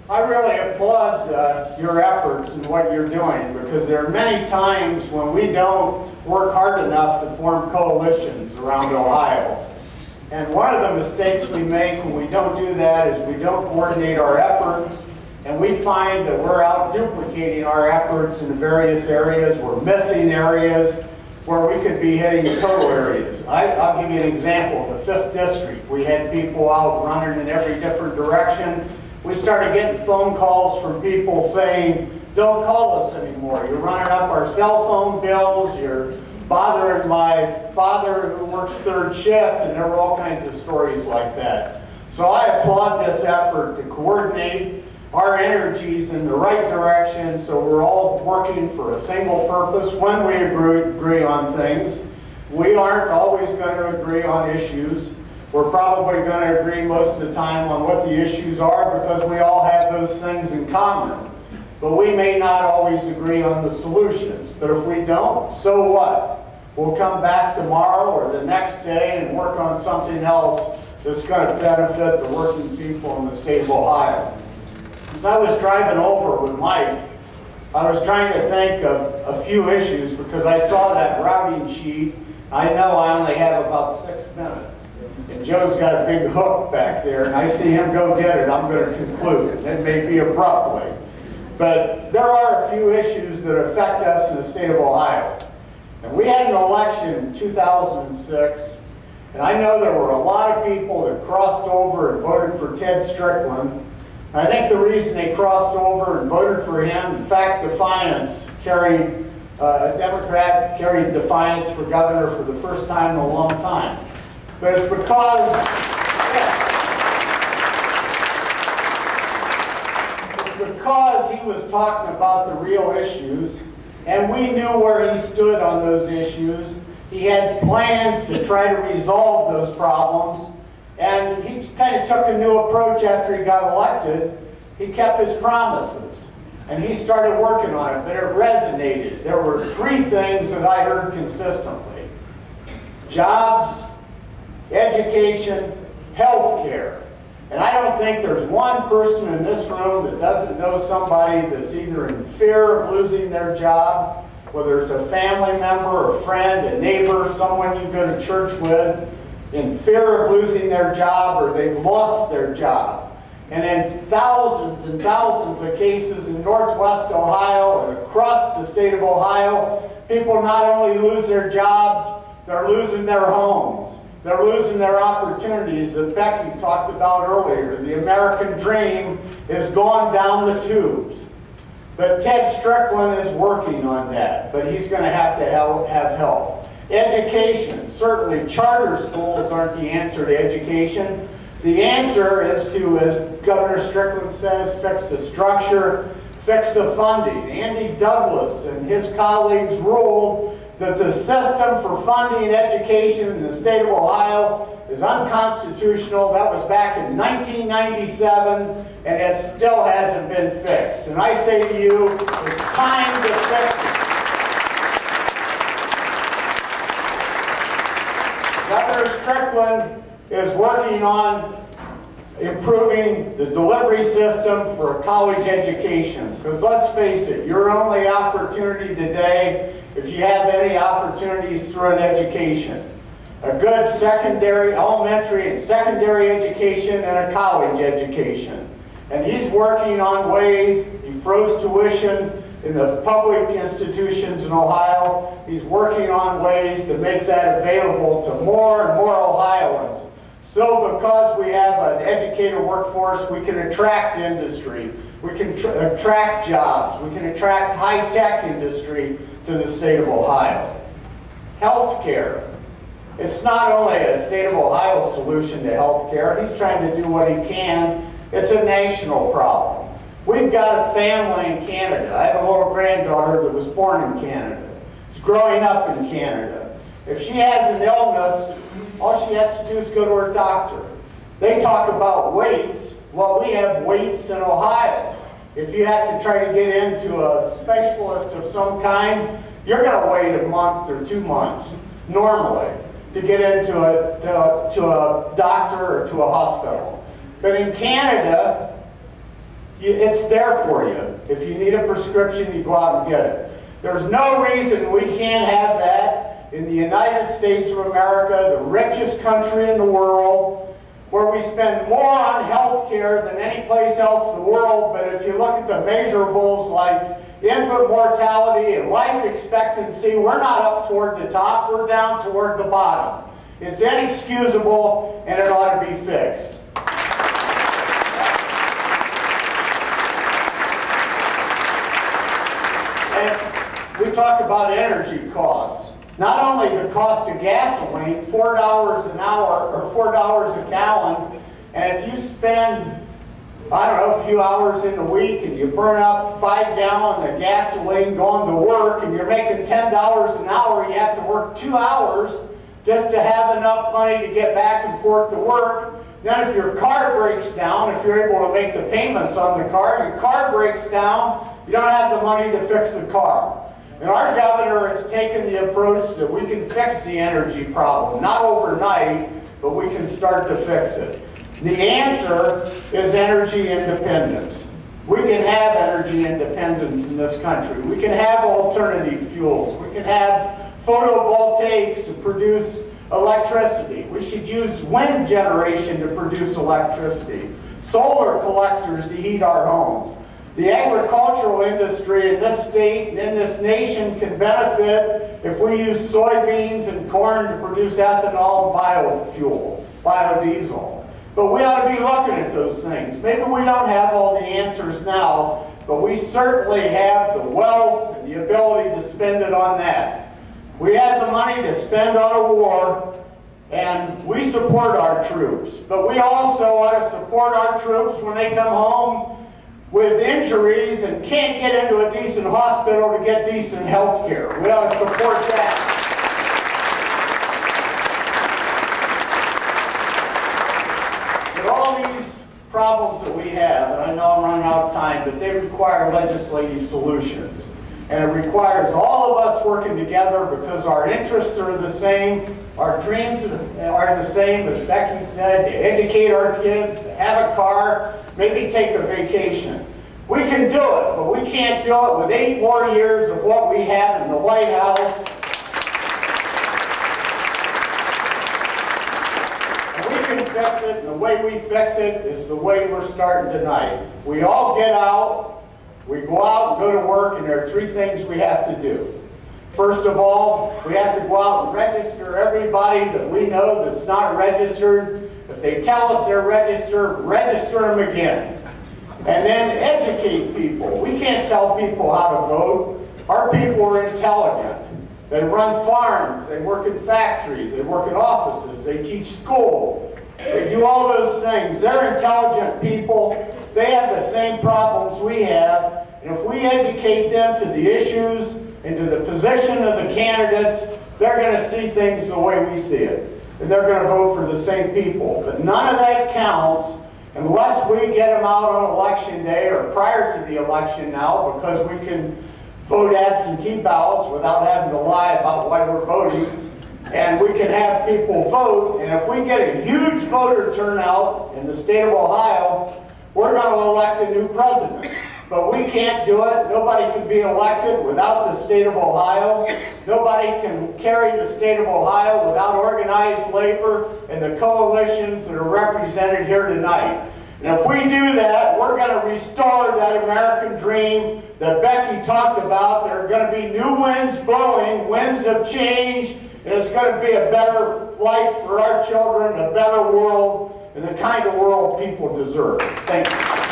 I really applaud your efforts and what you're doing, because there are many times when we don't work hard enough to form coalitions around Ohio. And one of the mistakes we make when we don't do that is we don't coordinate our efforts, and we find that we're out duplicating our efforts in various areas. We're missing areas where we could be hitting total areas. I'll give you an example. In the 5th District, we had people out running in every different direction. We started getting phone calls from people saying, don't call us anymore. You're running up our cell phone bills. You're bothering my father who works 3rd shift, and there were all kinds of stories like that. So I applaud this effort to coordinate our energies in the right direction so we're all working for a single purpose when we agree on things. We aren't always going to agree on issues. We're probably going to agree most of the time on what the issues are because we all have those things in common. But we may not always agree on the solutions. But if we don't, so what? We'll come back tomorrow or the next day and work on something else that's going to benefit the working people in the state of Ohio. As I was driving over with Mike, I was trying to think of a few issues because I saw that routing sheet. I know I only have about 6 minutes. And Joe's got a big hook back there, and I see him go get it. I'm going to conclude. It may be abruptly. But there are a few issues that affect us in the state of Ohio. And we had an election in 2006, and I know there were a lot of people that crossed over and voted for Ted Strickland. And I think the reason they crossed over and voted for him, in fact, Defiance carried, a Democrat carried Defiance for governor for the first time in a long time. But it's because, he was talking about the real issues, and we knew where he stood on those issues. He had plans to try to resolve those problems, and he kind of took a new approach after he got elected. He kept his promises, and he started working on it, but it resonated. There were 3 things that I heard consistently: jobs, education, health care. And I don't think there's one person in this room that doesn't know somebody that's either in fear of losing their job, whether it's a family member, a friend, a neighbor, someone you go to church with, in fear of losing their job or they've lost their job. And in thousands and thousands of cases in Northwest Ohio and across the state of Ohio, people not only lose their jobs, they're losing their homes. They're losing their opportunities that Becky talked about earlier. The American dream is gone down the tubes. But Ted Strickland is working on that, but he's going to have help. Education, certainly charter schools aren't the answer to education. The answer is to, as Governor Strickland says, fix the structure, fix the funding. Andy Douglas and his colleagues ruled that the system for funding education in the state of Ohio is unconstitutional. That was back in 1997, and it still hasn't been fixed. And I say to you, it's time to fix it. Governor Strickland is working on improving the delivery system for college education. Because let's face it, your only opportunity today, if you have any opportunities through an education, a good secondary, elementary and secondary education and a college education. And he's working on ways, he froze tuition in the public institutions in Ohio. He's working on ways to make that available to more and more Ohioans. So because we have an educated workforce, we can attract industry, we can attract jobs, we can attract high-tech industry to the state of Ohio. Health care. It's not only a state of Ohio solution to health care. He's trying to do what he can. It's a national problem. We've got a family in Canada. I have a little granddaughter that was born in Canada. She's growing up in Canada. If she has an illness, all she has to do is go to her doctor. They talk about waits. Well, we have waits in Ohio. If you have to try to get into a specialist of some kind, you're going to wait a month or 2 months, normally, to get into a doctor or to a hospital. But in Canada, It's there for you. If you need a prescription, you go out and get it. There's no reason we can't have that in the United States of America, the richest country in the world, where we spend more on health care than any place else in the world. But if you look at the measurables like infant mortality and life expectancy, we're not up toward the top, we're down toward the bottom. It's inexcusable and it ought to be fixed. And we talk about energy costs. Not only the cost of gasoline, $4 an hour or $4 a gallon, and if you spend, I don't know, a few hours in the week and you burn up 5 gallons of gasoline going to work and you're making $10 an hour, you have to work 2 hours just to have enough money to get back and forth to work. Then if your car breaks down, if you're able to make the payments on the car, your car breaks down, you don't have the money to fix the car. And our governor has taken the approach that we can fix the energy problem, not overnight, but we can start to fix it. The answer is energy independence. We can have energy independence in this country. We can have alternative fuels. We can have photovoltaics to produce electricity. We should use wind generation to produce electricity. Solar collectors to heat our homes. The agricultural industry in this state and in this nation can benefit if we use soybeans and corn to produce ethanol and biofuel, biodiesel. But we ought to be looking at those things. Maybe we don't have all the answers now, but we certainly have the wealth and the ability to spend it on that. We have the money to spend on a war, and we support our troops. But we also ought to support our troops when they come home with injuries and can't get into a decent hospital to get decent health care. We ought to support that. But all these problems that we have, and I know I'm running out of time, but they require legislative solutions. And it requires all of us working together because our interests are the same, our dreams are the same, as Becky said, to educate our kids, to have a car, maybe take a vacation. We can do it, but we can't do it with 8 more years of what we have in the White House. And we can fix it, and the way we fix it is the way we're starting tonight. We all get out, we go out and go to work, and there are 3 things we have to do. First of all, we have to go out and register everybody that we know that's not registered. If they tell us they're registered, register them again. And then educate people. We can't tell people how to vote. Our people are intelligent. They run farms, they work in factories, they work in offices, they teach school. They do all those things. They're intelligent people. They have the same problems we have. And if we educate them to the issues and to the position of the candidates, they're going to see things the way we see it. And they're going to vote for the same people. But none of that counts unless we get them out on election day or prior to the election now, because we can vote absentee ballots without having to lie about why we're voting. And we can have people vote, and if we get a huge voter turnout in the state of Ohio, we're going to elect a new president. But we can't do it. Nobody can be elected without the state of Ohio. Nobody can carry the state of Ohio without organized labor and the coalitions that are represented here tonight. And if we do that, we're going to restore that American dream that Becky talked about. There are going to be new winds blowing, winds of change, and it's going to be a better life for our children, a better world, and the kind of world people deserve. Thank you.